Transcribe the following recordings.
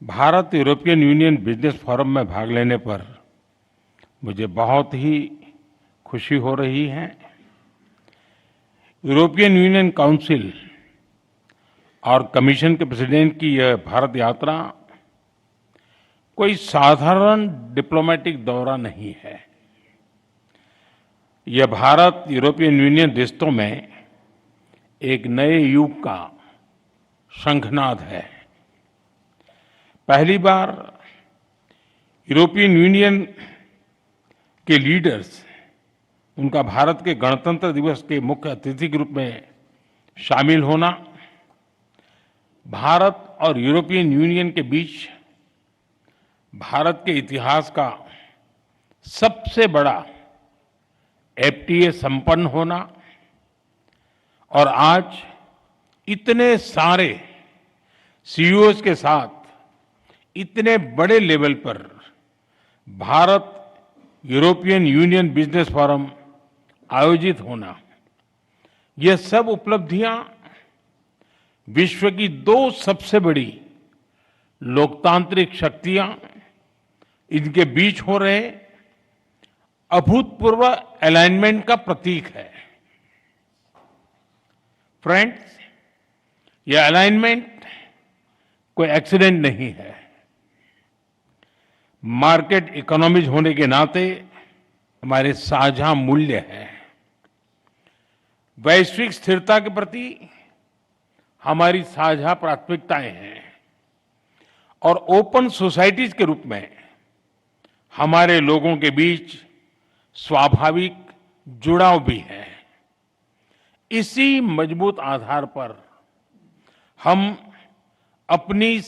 Bharat European union business forum में भाग लेने पर मुझे बहुत ही खुशी हो रही है। यूरोपियन यूनियन काउंसिल और कमीशन के प्रेसिडेंट की यह भारत यात्रा कोई साधारण डिप्लोमेटिक दौरा नहीं है। यह भारत यूरोपियन यूनियन रिश्तों में एक नए युग का शंखनाद है। पहली बार यूरोपियन यूनियन के लीडर्स उनका भारत के गणतंत्र दिवस के मुख्य अतिथि के रूप में शामिल होना भारत और यूरोपियन यूनियन के बीच भारत के इतिहास का सबसे बड़ा एफटीए संपन्न होना और आज इतने सारे सीईओज के साथ इतने बड़े लेवल पर Bharat European union business forum आयोजित होना, ये सब उपलब्धियां विश्व की दो सबसे बड़ी लोकतांत्रिक शक्तियां इनके बीच हो रहे अभूतपूर्व अलाइनमेंट का प्रतीक है। फ्रेंड्स, यह अलाइनमेंट कोई एक्सीडेंट नहीं है। मार्केट इकोनॉमीज होने के नाते हमारे साझा मूल्य हैं। वैश्विक स्थिरता के प्रति हमारी साझा प्राथमिकताएं हैं और ओपन सोसाइटीज के रूप में हमारे लोगों के बीच स्वाभाविक जुड़ाव भी है। इसी मजबूत आधार पर हम अपनी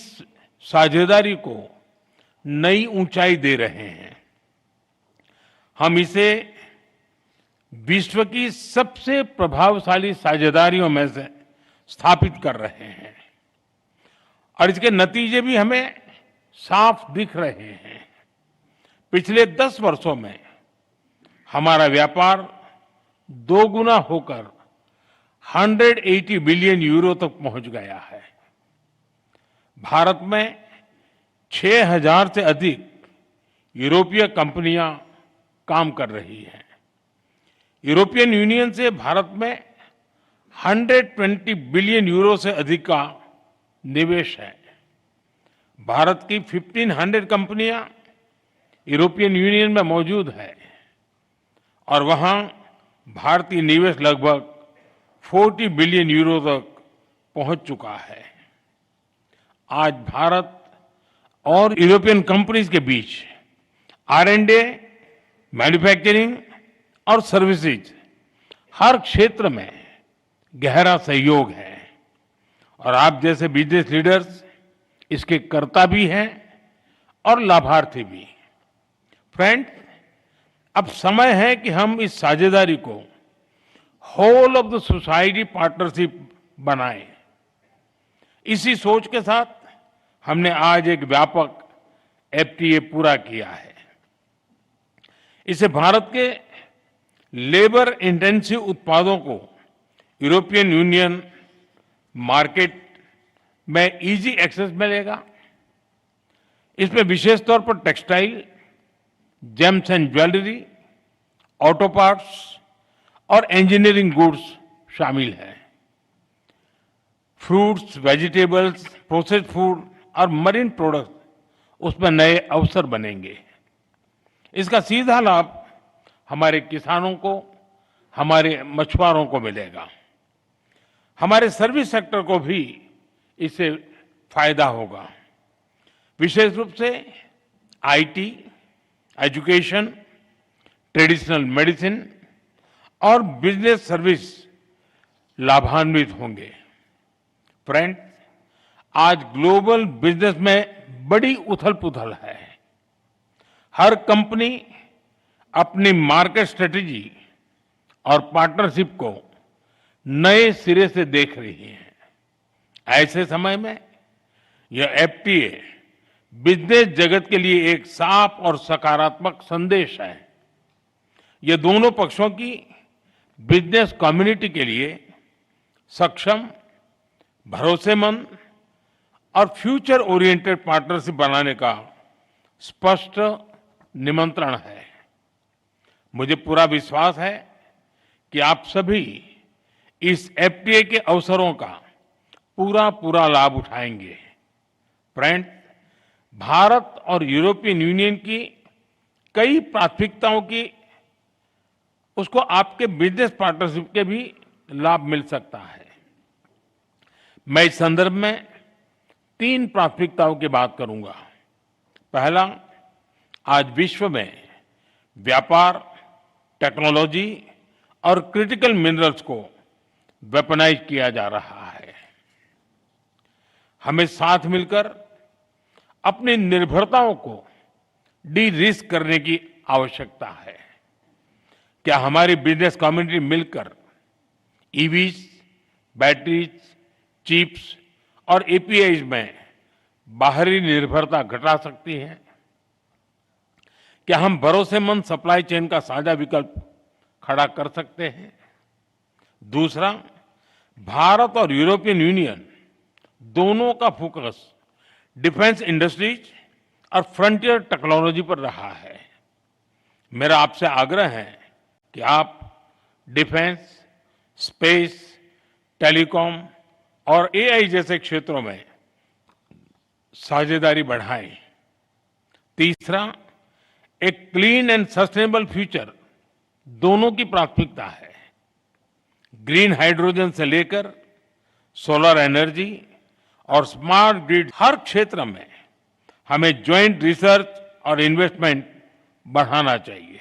साझेदारी को नई ऊंचाई दे रहे हैं। हम इसे विश्व की सबसे प्रभावशाली साझेदारियों में से स्थापित कर रहे हैं और इसके नतीजे भी हमें साफ दिख रहे हैं। पिछले 10 वर्षों में हमारा व्यापार दोगुना होकर 180 बिलियन यूरो तक पहुंच गया है। भारत में 6000 से अधिक यूरोपीय कंपनियां काम कर रही हैं। यूरोपियन यूनियन से भारत में 120 बिलियन यूरो से अधिक का निवेश है। भारत की 1500 कंपनियां यूरोपियन यूनियन में मौजूद है और वहां भारतीय निवेश लगभग 40 बिलियन यूरो तक पहुंच चुका है। आज भारत और यूरोपियन कंपनीज के बीच R&D, मैन्युफैक्चरिंग और सर्विसेज हर क्षेत्र में गहरा सहयोग है और आप जैसे बिजनेस लीडर्स इसके कर्ता भी हैं और लाभार्थी भी। फ्रेंड्स, अब समय है कि हम इस साझेदारी को whole of the society partnership बनाएं। इसी सोच के साथ हमने आज एक व्यापक एफटीए पूरा किया है। इसे भारत के लेबर इंटेंसिव उत्पादों को यूरोपियन यूनियन मार्केट में इजी एक्सेस मिलेगा। इसमें विशेष तौर पर textile, James and jewellery, auto parts और इंजीनियरिंग गुड्स शामिल हैं। फ्रूट्स, वेजिटेबल्स, प्रोसेस्ड फूड और मरीन प्रोडक्ट उसमें नए अवसर बनेंगे। इसका सीधा लाभ हमारे किसानों को, हमारे मछुआरों को मिलेगा। हमारे सर्विस सेक्टर को भी इससे फायदा होगा। विशेष रूप से आईटी, एजुकेशन, ट्रेडिशनल मेडिसिन और बिजनेस सर्विस लाभान्वित होंगे। फ्रेंड्स, आज ग्लोबल बिजनेस में बड़ी उथल-पुथल है। हर कंपनी अपनी मार्केट स्ट्रेटेजी और पार्टनरशिप को नए सिरे से देख रही है। ऐसे समय में यह एफटीए बिजनेस जगत के लिए एक साफ और सकारात्मक संदेश है। यह दोनों पक्षों की बिजनेस कम्युनिटी के लिए सक्षम, भरोसेमंद और फ्यूचर ओरिएंटेड पार्टनरशिप बनाने का स्पष्ट निमंत्रण है। मुझे पूरा विश्वास है कि आप सभी इस एफटीए के अवसरों का पूरा लाभ उठाएंगे। फ्रेंड्स, भारत और यूरोपियन यूनियन की कई प्राथमिकताओं की उसको आपके बिजनेस पार्टनरशिप के भी लाभ मिल सकता है। मैं इस संदर्भ में 3 प्राथमिकताओं की बात करूंगा। पहला, आज विश्व में व्यापार, टेक्नोलॉजी और क्रिटिकल मिनरल्स को वेपनाइज किया जा रहा है। हमें साथ मिलकर अपनी निर्भरताओं को डी रिस्क करने की आवश्यकता है। क्या हमारी बिजनेस कम्युनिटी मिलकर ईवीज, बैटरीज, चिप्स और एपीआईज में बाहरी निर्भरता घटा सकती है? क्या हम भरोसेमंद सप्लाई चेन का साझा विकल्प खड़ा कर सकते हैं? दूसरा, भारत और यूरोपियन यूनियन दोनों का फोकस डिफेंस इंडस्ट्रीज और फ्रंटियर टेक्नोलॉजी पर रहा है। मेरा आपसे आग्रह है कि आप डिफेंस, स्पेस, टेलीकॉम और एआई जैसे क्षेत्रों में साझेदारी बढ़ाएं। तीसरा, एक क्लीन एंड सस्टेनेबल फ्यूचर दोनों की प्राथमिकता है। ग्रीन हाइड्रोजन से लेकर सोलर एनर्जी और स्मार्ट ग्रिड, हर क्षेत्र में हमें ज्वाइंट रिसर्च और इन्वेस्टमेंट बढ़ाना चाहिए।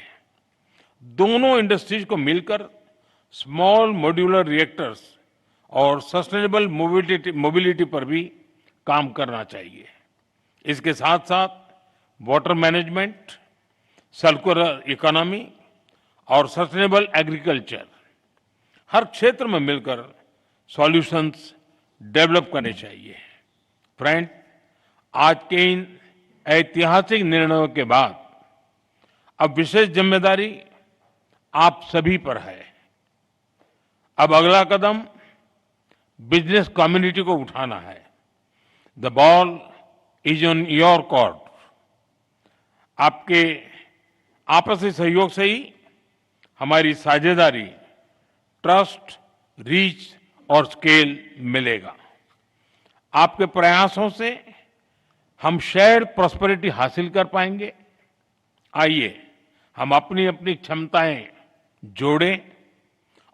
दोनों इंडस्ट्रीज को मिलकर स्मॉल मॉड्यूलर रिएक्टर्स और सस्टेनेबल मोबिलिटी पर भी काम करना चाहिए। इसके साथ साथ वाटर मैनेजमेंट, सर्कुलर इकोनॉमी और सस्टेनेबल एग्रीकल्चर, हर क्षेत्र में मिलकर सॉल्यूशंस डेवलप करने चाहिए। फ्रेंड, आज के इन ऐतिहासिक निर्णयों के बाद अब विशेष जिम्मेदारी आप सभी पर है। अब अगला कदम बिजनेस कम्युनिटी को उठाना है। The ball is on your court. आपके आपसी सहयोग से ही हमारी साझेदारी, ट्रस्ट, रीच और स्केल मिलेगा। आपके प्रयासों से हम शेयर्ड प्रॉस्पेरिटी हासिल कर पाएंगे। आइए हम अपनी अपनी क्षमताएं जोड़ें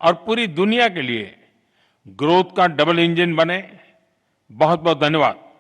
और पूरी दुनिया के लिए ग्रोथ का डबल इंजन बने। बहुत बहुत धन्यवाद।